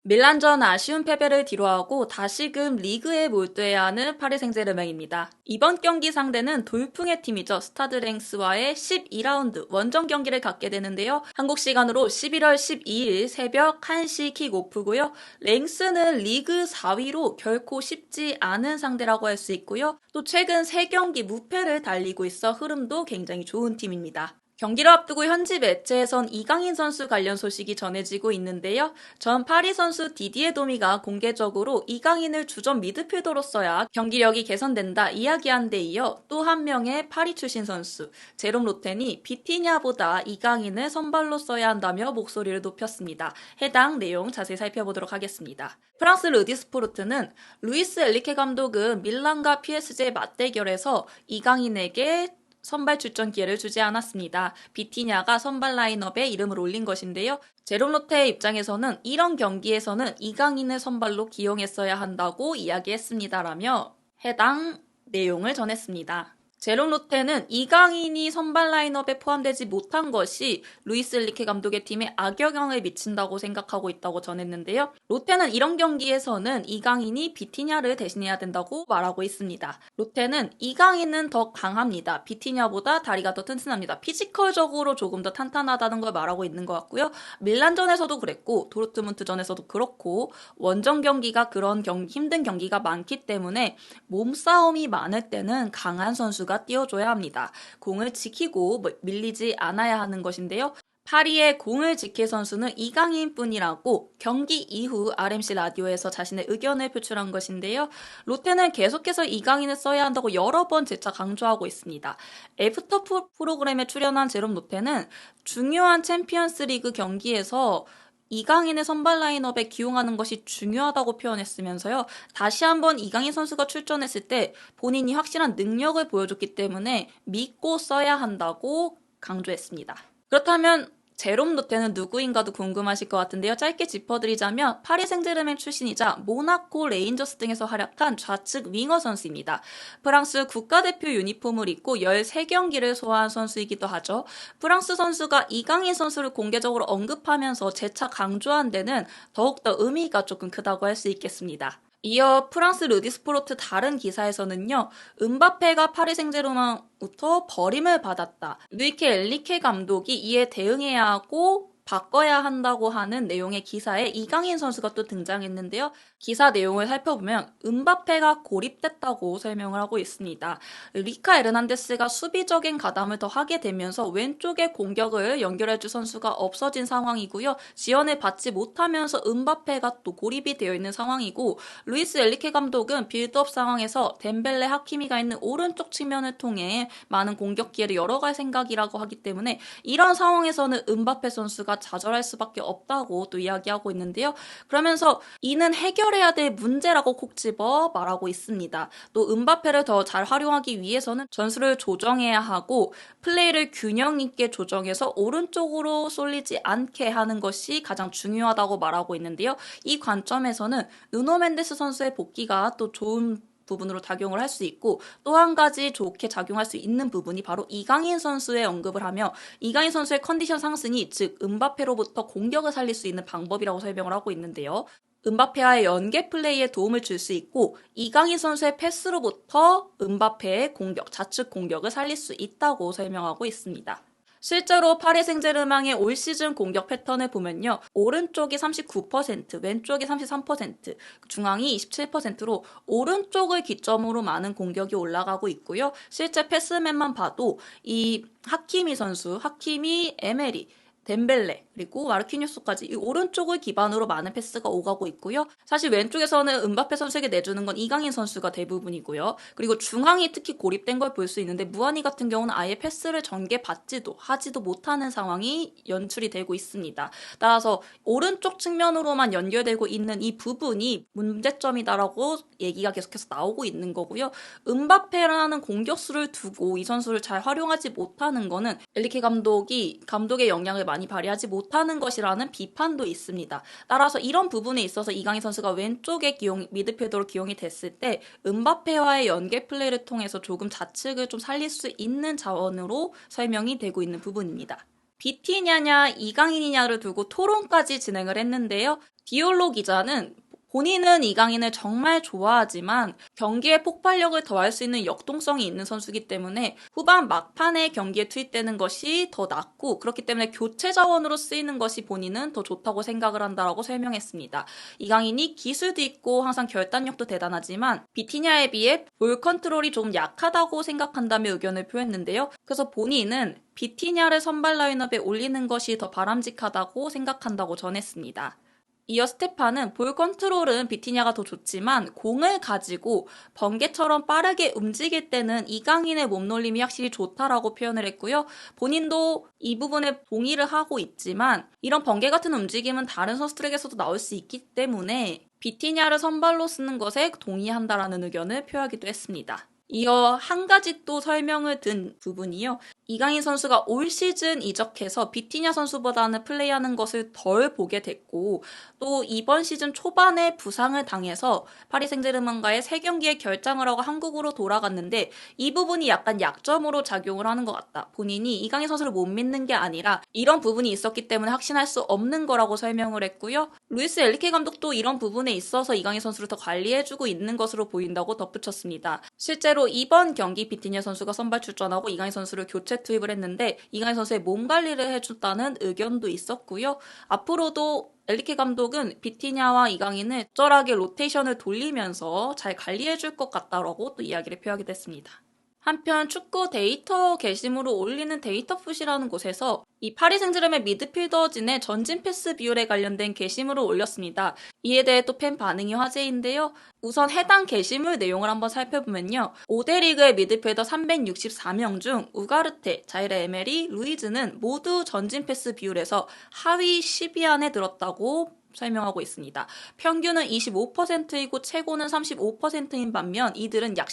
밀란전 아쉬운 패배를 뒤로하고 다시금 리그에 몰두해야 하는 파리 생제르맹입니다. 이번 경기 상대는 돌풍의 팀이죠. 스타드 랭스와의 12라운드 원정 경기를 갖게 되는데요. 한국 시간으로 11월 12일 새벽 1시 킥오프고요. 랭스는 리그 4위로 결코 쉽지 않은 상대라고 할 수 있고요. 또 최근 3경기 무패를 달리고 있어 흐름도 굉장히 좋은 팀입니다. 경기를 앞두고 현지 매체에선 이강인 선수 관련 소식이 전해지고 있는데요. 전 파리 선수 디디에 도미가 공개적으로 이강인을 주전 미드필더로 써야 경기력이 개선된다 이야기한 데 이어 또 한 명의 파리 출신 선수 제롬 로텐이 비티냐보다 이강인을 선발로 써야 한다며 목소리를 높였습니다. 해당 내용 자세히 살펴보도록 하겠습니다. 프랑스 르디스포르트는 루이스 엘리케 감독은 밀란과 PSG 맞대결에서 이강인에게 선발 출전 기회를 주지 않았습니다. 비티냐가 선발 라인업에 이름을 올린 것인데요. 제롬 로테의 입장에서는 이런 경기에서는 이강인을 선발로 기용했어야 한다고 이야기했습니다라며 해당 내용을 전했습니다. 제롬 로테는 이강인이 선발 라인업에 포함되지 못한 것이 루이스 엘리케 감독의 팀에 악영향을 미친다고 생각하고 있다고 전했는데요. 로테는 이런 경기에서는 이강인이 비티냐를 대신해야 된다고 말하고 있습니다. 로테는 이강인은 더 강합니다. 비티냐보다 다리가 더 튼튼합니다. 피지컬적으로 조금 더 탄탄하다는 걸 말하고 있는 것 같고요. 밀란전에서도 그랬고 도르트문트전에서도 그렇고 원정 경기가 그런 힘든 경기가 많기 때문에 몸싸움이 많을 때는 강한 선수가 띄워줘야 합니다. 공을 지키고 밀리지 않아야 하는 것인데요. 파리의 공을 지킬 선수는 이강인 뿐이라고 경기 이후 RMC 라디오에서 자신의 의견을 표출한 것인데요. 로테는 계속해서 이강인을 써야 한다고 여러 번 재차 강조하고 있습니다. 애프터 프로그램에 출연한 제롬 로테는 중요한 챔피언스 리그 경기에서 이강인의 선발 라인업에 기용하는 것이 중요하다고 표현했으면서요. 다시 한번 이강인 선수가 출전했을 때 본인이 확실한 능력을 보여줬기 때문에 믿고 써야 한다고 강조했습니다. 그렇다면 제롬 로테는 누구인가도 궁금하실 것 같은데요. 짧게 짚어드리자면 파리 생제르맹 출신이자 모나코 레인저스 등에서 활약한 좌측 윙어 선수입니다. 프랑스 국가대표 유니폼을 입고 13경기를 소화한 선수이기도 하죠. 프랑스 선수가 이강인 선수를 공개적으로 언급하면서 재차 강조한 데는 더욱더 의미가 조금 크다고 할 수 있겠습니다. 이어 프랑스 르디스포르트 다른 기사에서는요. 음바페가 파리 생제르맹부터 버림을 받았다. 루이케 엘리케 감독이 이에 대응해야 하고 바꿔야 한다고 하는 내용의 기사에 이강인 선수가 또 등장했는데요. 기사 내용을 살펴보면 음바페가 고립됐다고 설명을 하고 있습니다. 리카 에르난데스가 수비적인 가담을 더 하게 되면서 왼쪽에 공격을 연결해줄 선수가 없어진 상황이고요. 지원을 받지 못하면서 음바페가 또 고립이 되어 있는 상황이고 루이스 엘리케 감독은 빌드업 상황에서 덴벨레 하키미가 있는 오른쪽 측면을 통해 많은 공격 기회를 열어갈 생각이라고 하기 때문에 이런 상황에서는 음바페 선수가 좌절할 수밖에 없다고 또 이야기하고 있는데요. 그러면서 이는 해결해야 될 문제라고 콕 집어 말하고 있습니다. 또 음바페를 더 잘 활용하기 위해서는 전술을 조정해야 하고 플레이를 균형 있게 조정해서 오른쪽으로 쏠리지 않게 하는 것이 가장 중요하다고 말하고 있는데요. 이 관점에서는 누노 멘데스 선수의 복귀가 또 좋은 부분으로 작용을 할 수 있고 또 한 가지 좋게 작용할 수 있는 부분이 바로 이강인 선수의 언급을 하며 이강인 선수의 컨디션 상승이 즉 음바페로부터 공격을 살릴 수 있는 방법이라고 설명을 하고 있는데요. 음바페와의 연계 플레이에 도움을 줄 수 있고 이강인 선수의 패스로부터 음바페의 공격, 좌측 공격을 살릴 수 있다고 설명하고 있습니다. 실제로 파리 생제르맹의 올 시즌 공격 패턴을 보면요. 오른쪽이 39%, 왼쪽이 33%, 중앙이 27%로 오른쪽을 기점으로 많은 공격이 올라가고 있고요. 실제 패스맨만 봐도 이 하키미 선수, 하키미, 에메리, 덴벨레 그리고 마르키뉴스까지 이 오른쪽을 기반으로 많은 패스가 오가고 있고요. 사실 왼쪽에서는 음바페 선수에게 내주는 건 이강인 선수가 대부분이고요. 그리고 중앙이 특히 고립된 걸 볼 수 있는데 무한이 같은 경우는 아예 패스를 전개받지도 하지도 못하는 상황이 연출이 되고 있습니다. 따라서 오른쪽 측면으로만 연결되고 있는 이 부분이 문제점이다라고 얘기가 계속해서 나오고 있는 거고요. 음바페라는 공격수를 두고 이 선수를 잘 활용하지 못하는 거는 엘리케 감독의 영향을 많이 발휘하지 못하는 것이라는 비판도 있습니다. 따라서 이런 부분에 있어서 이강인 선수가 왼쪽에 미드필더로 기용이 됐을 때 음바페와의 연계 플레이를 통해서 조금 좌측을 좀 살릴 수 있는 자원으로 설명이 되고 있는 부분입니다. 비티냐냐 이강인이냐를 두고 토론까지 진행을 했는데요. 디올로 기자는 본인은 이강인을 정말 좋아하지만 경기에 폭발력을 더할 수 있는 역동성이 있는 선수이기 때문에 후반 막판에 경기에 투입되는 것이 더 낫고, 그렇기 때문에 교체 자원으로 쓰이는 것이 본인은 더 좋다고 생각을 한다라고 설명했습니다. 이강인이 기술도 있고 항상 결단력도 대단하지만 비티냐에 비해 볼 컨트롤이 좀 약하다고 생각한다며 의견을 표했는데요. 그래서 본인은 비티냐를 선발 라인업에 올리는 것이 더 바람직하다고 생각한다고 전했습니다. 이어 스테파는 볼 컨트롤은 비티냐가 더 좋지만 공을 가지고 번개처럼 빠르게 움직일 때는 이강인의 몸놀림이 확실히 좋다라고 표현을 했고요. 본인도 이 부분에 동의를 하고 있지만 이런 번개 같은 움직임은 다른 선수들에게서도 나올 수 있기 때문에 비티냐를 선발로 쓰는 것에 동의한다라는 의견을 표하기도 했습니다. 이어 한 가지 또 설명을 든 부분이요. 이강인 선수가 올 시즌 이적해서 비티냐 선수보다는 플레이하는 것을 덜 보게 됐고, 또 이번 시즌 초반에 부상을 당해서 파리 생제르맹과의 3경기에 결장을 하고 한국으로 돌아갔는데 이 부분이 약간 약점으로 작용을 하는 것 같다. 본인이 이강인 선수를 못 믿는 게 아니라 이런 부분이 있었기 때문에 확신할 수 없는 거라고 설명을 했고요. 루이스 엔리케 감독도 이런 부분에 있어서 이강인 선수를 더 관리해주고 있는 것으로 보인다고 덧붙였습니다. 실제로 이번 경기 비티냐 선수가 선발 출전하고 이강인 선수를 교체 투입을 했는데 이강인 선수의 몸 관리를 해줬다는 의견도 있었고요. 앞으로도 엔리케 감독은 비티냐와 이강인을 적절하게 로테이션을 돌리면서 잘 관리해줄 것 같다라고 또 이야기를 표하기도 했습니다. 한편 축구 데이터 게시물을 올리는 데이터풋이라는 곳에서 이 파리 생제르맹 미드필더진의 전진 패스 비율에 관련된 게시물을 올렸습니다. 이에 대해 또 팬 반응이 화제인데요. 우선 해당 게시물 내용을 한번 살펴보면요. 5대 리그의 미드필더 364명 중 우가르테, 자이레 에메리, 루이즈는 모두 전진 패스 비율에서 하위 10위 안에 들었다고 설명하고 있습니다. 평균은 25%이고 최고는 35%인 반면 이들은 약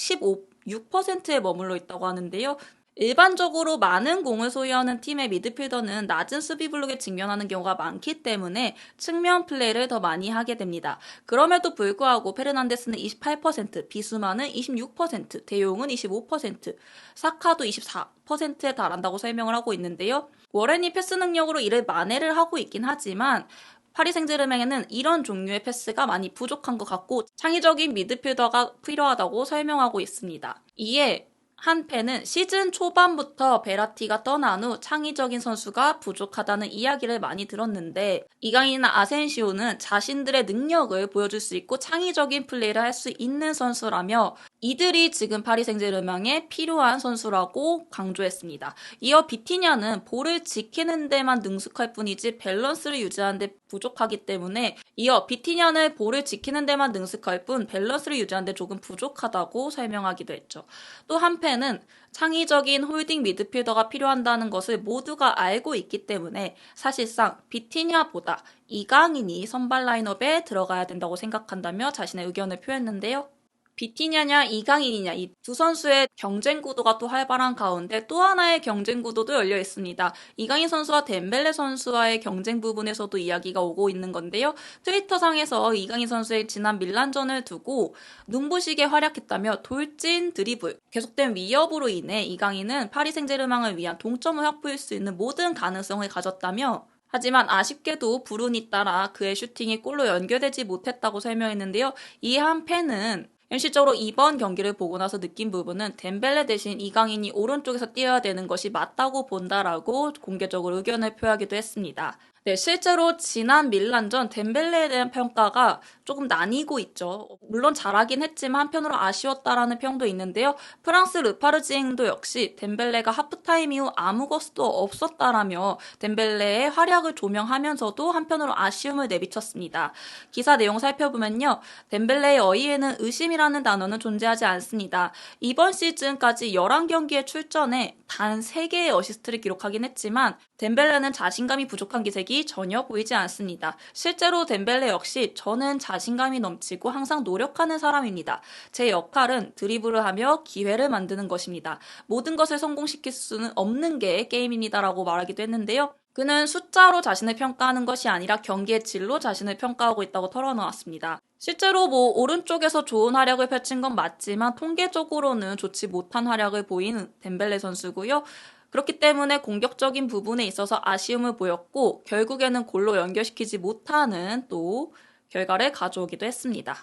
6%에 머물러 있다고 하는데요. 일반적으로 많은 공을 소유하는 팀의 미드필더는 낮은 수비 블록에 직면하는 경우가 많기 때문에 측면 플레이를 더 많이 하게 됩니다. 그럼에도 불구하고 페르난데스는 28%, 비수마는 26%, 데용은 25%, 사카도 24%에 달한다고 설명을 하고 있는데요. 워렌이 패스 능력으로 이를 만회를 하고 있긴 하지만 파리 생제르맹에는 이런 종류의 패스가 많이 부족한 것 같고 창의적인 미드필더가 필요하다고 설명하고 있습니다. 이에 한 팬은 시즌 초반부터 베라티가 떠난 후 창의적인 선수가 부족하다는 이야기를 많이 들었는데 이강인이나 아센시오는 자신들의 능력을 보여줄 수 있고 창의적인 플레이를 할 수 있는 선수라며 이들이 지금 파리 생제르맹에 필요한 선수라고 강조했습니다. 이어 비티냐는 볼을 지키는 데만 능숙할 뿐이지 밸런스를 유지하는 데 부족하기 때문에 이어 비티냐는 볼을 지키는 데만 능숙할 뿐 밸런스를 유지하는 데 조금 부족하다고 설명하기도 했죠. 또 한편은 창의적인 홀딩 미드필더가 필요한다는 것을 모두가 알고 있기 때문에 사실상 비티냐보다 이강인이 선발 라인업에 들어가야 된다고 생각한다며 자신의 의견을 표했는데요. 비티냐냐 이강인이냐 이 두 선수의 경쟁 구도가 또 활발한 가운데 또 하나의 경쟁 구도도 열려 있습니다. 이강인 선수와 덴벨레 선수와의 경쟁 부분에서도 이야기가 오고 있는 건데요. 트위터상에서 이강인 선수의 지난 밀란전을 두고 눈부시게 활약했다며 돌진 드리블, 계속된 위협으로 인해 이강인은 파리 생제르맹을 위한 동점을 확보할 수 있는 모든 가능성을 가졌다며 하지만 아쉽게도 불운이 따라 그의 슈팅이 골로 연결되지 못했다고 설명했는데요. 이 한 팬은 현실적으로 이번 경기를 보고 나서 느낀 부분은 덴벨레 대신 이강인이 오른쪽에서 뛰어야 되는 것이 맞다고 본다라고 공개적으로 의견을 표하기도 했습니다. 네, 실제로 지난 밀란전 덴벨레에 대한 평가가 조금 나뉘고 있죠. 물론 잘하긴 했지만 한편으로 아쉬웠다라는 평도 있는데요. 프랑스 르파르지앵도 역시 덴벨레가 하프타임 이후 아무것도 없었다라며 덴벨레의 활약을 조명하면서도 한편으로 아쉬움을 내비쳤습니다. 기사 내용 살펴보면요. 덴벨레의 어휘에는 의심이라는 단어는 존재하지 않습니다. 이번 시즌까지 11경기에 출전해 단 3개의 어시스트를 기록하긴 했지만 덴벨레는 자신감이 부족한 기색이 전혀 보이지 않습니다. 실제로 덴벨레 역시 저는 자신감이 넘치고 항상 노력하는 사람입니다. 제 역할은 드리블을 하며 기회를 만드는 것입니다. 모든 것을 성공시킬 수는 없는 게 게임입니다라고 말하기도 했는데요. 그는 숫자로 자신을 평가하는 것이 아니라 경기의 질로 자신을 평가하고 있다고 털어놓았습니다. 실제로 오른쪽에서 좋은 활약을 펼친 건 맞지만 통계적으로는 좋지 못한 활약을 보이는 덴벨레 선수고요. 그렇기 때문에 공격적인 부분에 있어서 아쉬움을 보였고 결국에는 골로 연결시키지 못하는 또 결과를 가져오기도 했습니다.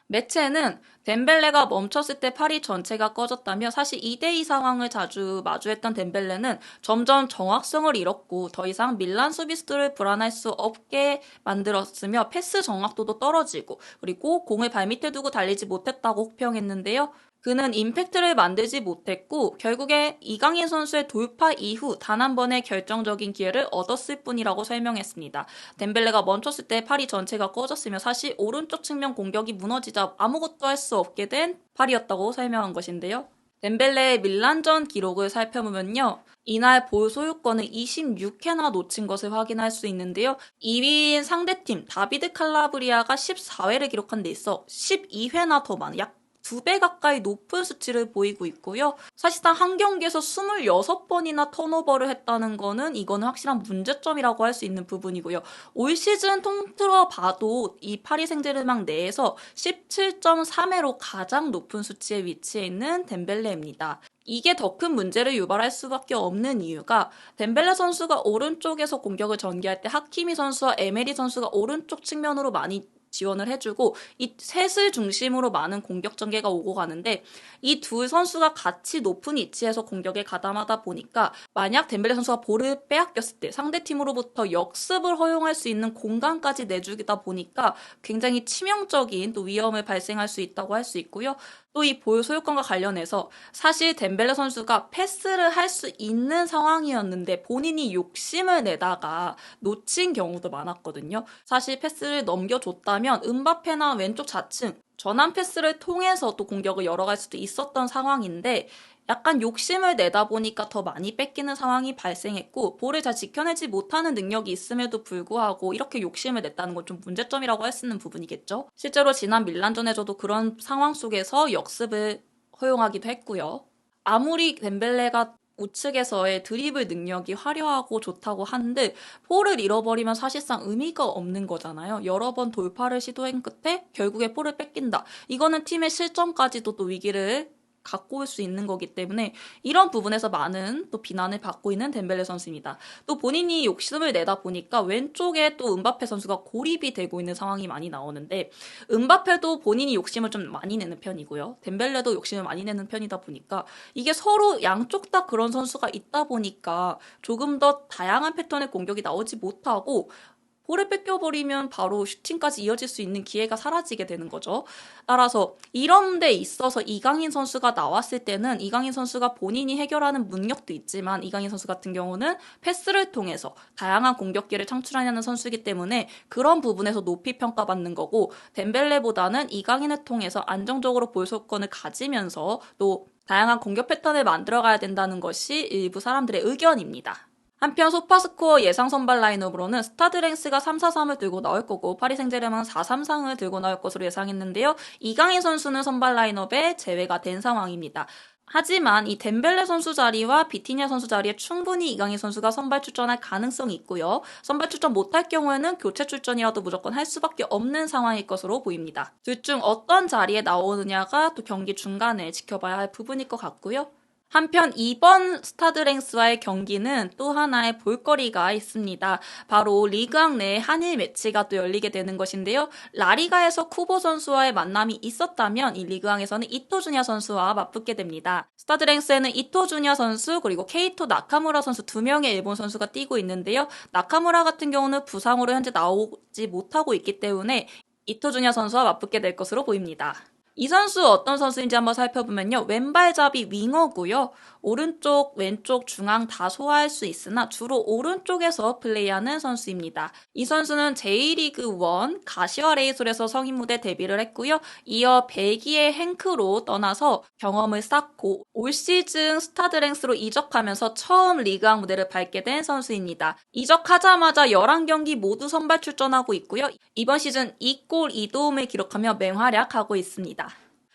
매체는 덴벨레가 멈췄을 때 파리 전체가 꺼졌다며 사실 2대2 상황을 자주 마주했던 덴벨레는 점점 정확성을 잃었고 더 이상 밀란 수비수들을 불안할 수 없게 만들었으며 패스 정확도도 떨어지고 그리고 공을 발밑에 두고 달리지 못했다고 혹평했는데요. 그는 임팩트를 만들지 못했고 결국에 이강인 선수의 돌파 이후 단 한 번의 결정적인 기회를 얻었을 뿐이라고 설명했습니다. 덴벨레가 멈췄을 때 파리 전체가 꺼졌으며 사실 오른쪽 측면 공격이 무너지자 아무것도 할 수 없게 된 파리였다고 설명한 것인데요. 덴벨레의 밀란전 기록을 살펴보면요. 이날 볼 소유권을 26회나 놓친 것을 확인할 수 있는데요. 2위인 상대팀 다비드 칼라브리아가 14회를 기록한 데 있어 12회나 더 많은 약 2배 가까이 높은 수치를 보이고 있고요. 사실상 한 경기에서 26번이나 턴오버를 했다는 거는 이거는 확실한 문제점이라고 할 수 있는 부분이고요. 올 시즌 통틀어 봐도 이 파리 생제르맹 내에서 17.3회로 가장 높은 수치에 위치해 있는 덴벨레입니다. 이게 더 큰 문제를 유발할 수밖에 없는 이유가 덴벨레 선수가 오른쪽에서 공격을 전개할 때 하키미 선수와 에메리 선수가 오른쪽 측면으로 많이 지원을 해주고 이 셋을 중심으로 많은 공격 전개가 오고 가는데 이 두 선수가 같이 높은 위치에서 공격에 가담하다 보니까 만약 덴벨레 선수가 볼을 빼앗겼을 때 상대팀으로부터 역습을 허용할 수 있는 공간까지 내주다 보니까 굉장히 치명적인 또 위험을 발생할 수 있다고 할 수 있고요. 또 이 볼 소유권과 관련해서 사실 덴벨레 선수가 패스를 할 수 있는 상황이었는데 본인이 욕심을 내다가 놓친 경우도 많았거든요. 사실 패스를 넘겨줬다면 음바페나 왼쪽 좌측 전환 패스를 통해서 또 공격을 열어갈 수도 있었던 상황인데 약간 욕심을 내다 보니까 더 많이 뺏기는 상황이 발생했고 볼을 잘 지켜내지 못하는 능력이 있음에도 불구하고 이렇게 욕심을 냈다는 건 좀 문제점이라고 할 수 있는 부분이겠죠. 실제로 지난 밀란전에서도 그런 상황 속에서 역습을 허용하기도 했고요. 아무리 덴벨레가 우측에서의 드리블 능력이 화려하고 좋다고 한들 볼을 잃어버리면 사실상 의미가 없는 거잖아요. 여러 번 돌파를 시도한 끝에 결국에 볼을 뺏긴다. 이거는 팀의 실점까지도 또 위기를 갖고 올 수 있는 거기 때문에 이런 부분에서 많은 또 비난을 받고 있는 덴벨레 선수입니다. 또 본인이 욕심을 내다 보니까 왼쪽에 또 음바페 선수가 고립이 되고 있는 상황이 많이 나오는데 음바페도 본인이 욕심을 좀 많이 내는 편이고요. 덴벨레도 욕심을 많이 내는 편이다 보니까 이게 서로 양쪽 다 그런 선수가 있다 보니까 조금 더 다양한 패턴의 공격이 나오지 못하고 볼을 뺏겨버리면 바로 슈팅까지 이어질 수 있는 기회가 사라지게 되는 거죠. 따라서 이런 데 있어서 이강인 선수가 나왔을 때는 이강인 선수가 본인이 해결하는 능력도 있지만 이강인 선수 같은 경우는 패스를 통해서 다양한 공격기를 창출하는 선수이기 때문에 그런 부분에서 높이 평가받는 거고 덴벨레보다는 이강인을 통해서 안정적으로 볼 소유권을 가지면서 또 다양한 공격 패턴을 만들어가야 된다는 것이 일부 사람들의 의견입니다. 한편 소파스코어 예상 선발 라인업으로는 스타드랭스가 3-4-3을 들고 나올 거고 파리 생제르맹은 4-3-3을 들고 나올 것으로 예상했는데요. 이강인 선수는 선발 라인업에 제외가 된 상황입니다. 하지만 이 덴벨레 선수 자리와 비티냐 선수 자리에 충분히 이강인 선수가 선발 출전할 가능성이 있고요. 선발 출전 못할 경우에는 교체 출전이라도 무조건 할 수밖에 없는 상황일 것으로 보입니다. 둘 중 어떤 자리에 나오느냐가 또 경기 중간에 지켜봐야 할 부분일 것 같고요. 한편 이번 스타드랭스와의 경기는 또 하나의 볼거리가 있습니다. 바로 리그왕 내 한일 매치가 또 열리게 되는 것인데요. 라리가에서 쿠보 선수와의 만남이 있었다면 이 리그왕에서는 이토 주니어 선수와 맞붙게 됩니다. 스타드랭스에는 이토 주니어 선수 그리고 케이토 나카무라 선수 2명의 일본 선수가 뛰고 있는데요. 나카무라 같은 경우는 부상으로 현재 나오지 못하고 있기 때문에 이토 주니어 선수와 맞붙게 될 것으로 보입니다. 이 선수 어떤 선수인지 한번 살펴보면요. 왼발잡이 윙어고요. 오른쪽, 왼쪽, 중앙 다 소화할 수 있으나 주로 오른쪽에서 플레이하는 선수입니다. 이 선수는 J리그 1 가시와 레이솔에서 성인 무대 데뷔를 했고요. 이어 벨기에 행크로 떠나서 경험을 쌓고 올 시즌 스타드랭스로 이적하면서 처음 리그왕 무대를 밟게 된 선수입니다. 이적하자마자 11경기 모두 선발 출전하고 있고요. 이번 시즌 2골 2도움을 기록하며 맹활약하고 있습니다.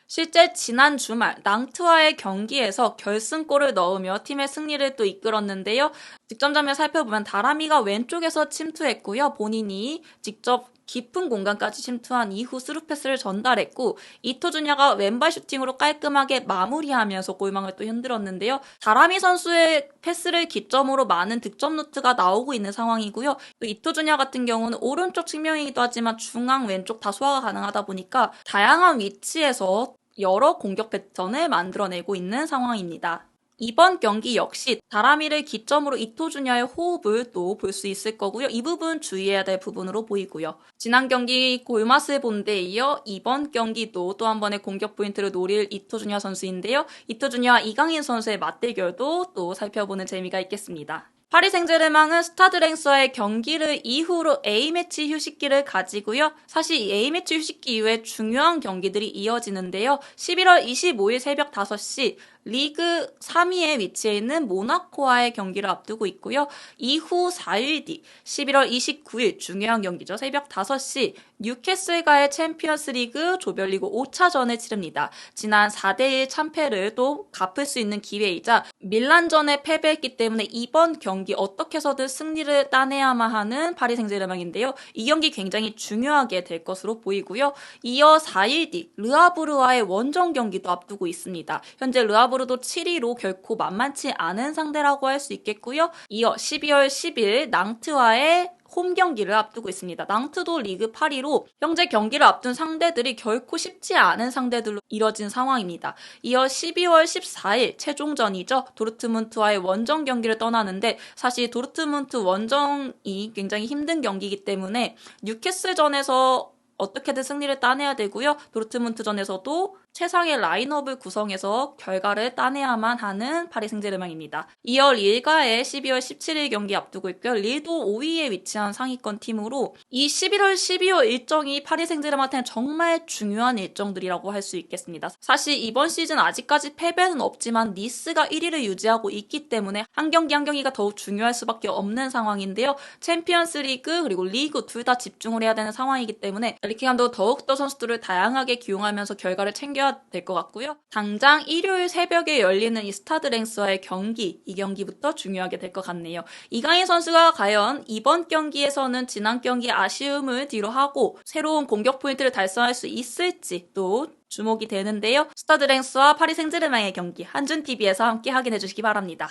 실제 지난 주말 낭트와의 경기에서 결승골을 넣으며 팀의 승리를 또 이끌었는데요. 득점 장면 살펴보면 다라미가 왼쪽에서 침투했고요. 본인이 직접 깊은 공간까지 침투한 이후 스루 패스를 전달했고 이토준야가 왼발 슈팅으로 깔끔하게 마무리하면서 골망을 또 흔들었는데요. 다라미 선수의 패스를 기점으로 많은 득점 루트가 나오고 있는 상황이고요. 또 이토준야 같은 경우는 오른쪽 측면이기도 하지만 중앙 왼쪽 다 소화가 가능하다 보니까 다양한 위치에서 여러 공격 패턴을 만들어내고 있는 상황입니다. 이번 경기 역시 다라미를 기점으로 이토준야의 호흡을 또 볼 수 있을 거고요. 이 부분 주의해야 될 부분으로 보이고요. 지난 경기 골마스 본대에 이어 이번 경기도 또 한 번의 공격 포인트를 노릴 이토준야 선수인데요. 이토준야와 이강인 선수의 맞대결도 또 살펴보는 재미가 있겠습니다. 파리 생제르맹은 스타드 랭스와의 경기를 이후로 A매치 휴식기를 가지고요. 사실 이 A매치 휴식기 이후에 중요한 경기들이 이어지는데요. 11월 25일 새벽 5시 리그 3위에 위치해 있는 모나코와의 경기를 앞두고 있고요. 이후 4일 뒤 11월 29일 중요한 경기죠. 새벽 5시 뉴캐슬과의 챔피언스 리그 조별리그 5차전을 치릅니다. 지난 4대1 참패를 또 갚을 수 있는 기회이자 밀란전에 패배했기 때문에 이번 경기 어떻게 해서든 승리를 따내야만 하는 파리 생제르맹인데요. 이 경기 굉장히 중요하게 될 것으로 보이고요. 이어 4일 뒤 르하브르와의 원정 경기도 앞두고 있습니다. 현재 르하브르도 7위로 결코 만만치 않은 상대라고 할 수 있겠고요. 이어 12월 10일 낭트와의 홈 경기를 앞두고 있습니다. 낭트도 리그 8위로 현재 경기를 앞둔 상대들이 결코 쉽지 않은 상대들로 이뤄진 상황입니다. 이어 12월 14일 최종전이죠. 도르트문트와의 원정 경기를 떠나는데 사실 도르트문트 원정이 굉장히 힘든 경기이기 때문에 뉴캐슬전에서 어떻게든 승리를 따내야 되고요. 도르트문트전에서도 최상의 라인업을 구성해서 결과를 따내야만 하는 파리 생제르맹입니다. 이어 릴과의 12월 17일 경기 앞두고 있고요. 릴도 5위에 위치한 상위권 팀으로 이 11월, 12월 일정이 파리 생제르맹한테는 정말 중요한 일정들이라고 할 수 있겠습니다. 사실 이번 시즌 아직까지 패배는 없지만 니스가 1위를 유지하고 있기 때문에 한 경기 한 경기가 더욱 중요할 수밖에 없는 상황인데요. 챔피언스 리그 그리고 리그 둘 다 집중을 해야 되는 상황이기 때문에 에리케 감독은 더욱더 선수들을 다양하게 기용하면서 결과를 챙겨야 될 것 같고요. 당장 일요일 새벽에 열리는 이 스타드 랭스와의 경기, 이 경기부터 중요하게 될 것 같네요. 이강인 선수가 과연 이번 경기에서는 지난 경기의 아쉬움을 뒤로하고 새로운 공격 포인트를 달성할 수 있을지 또 주목이 되는데요. 스타드 랭스와 파리 생제르맹의 경기 한준TV에서 함께 확인해 주시기 바랍니다.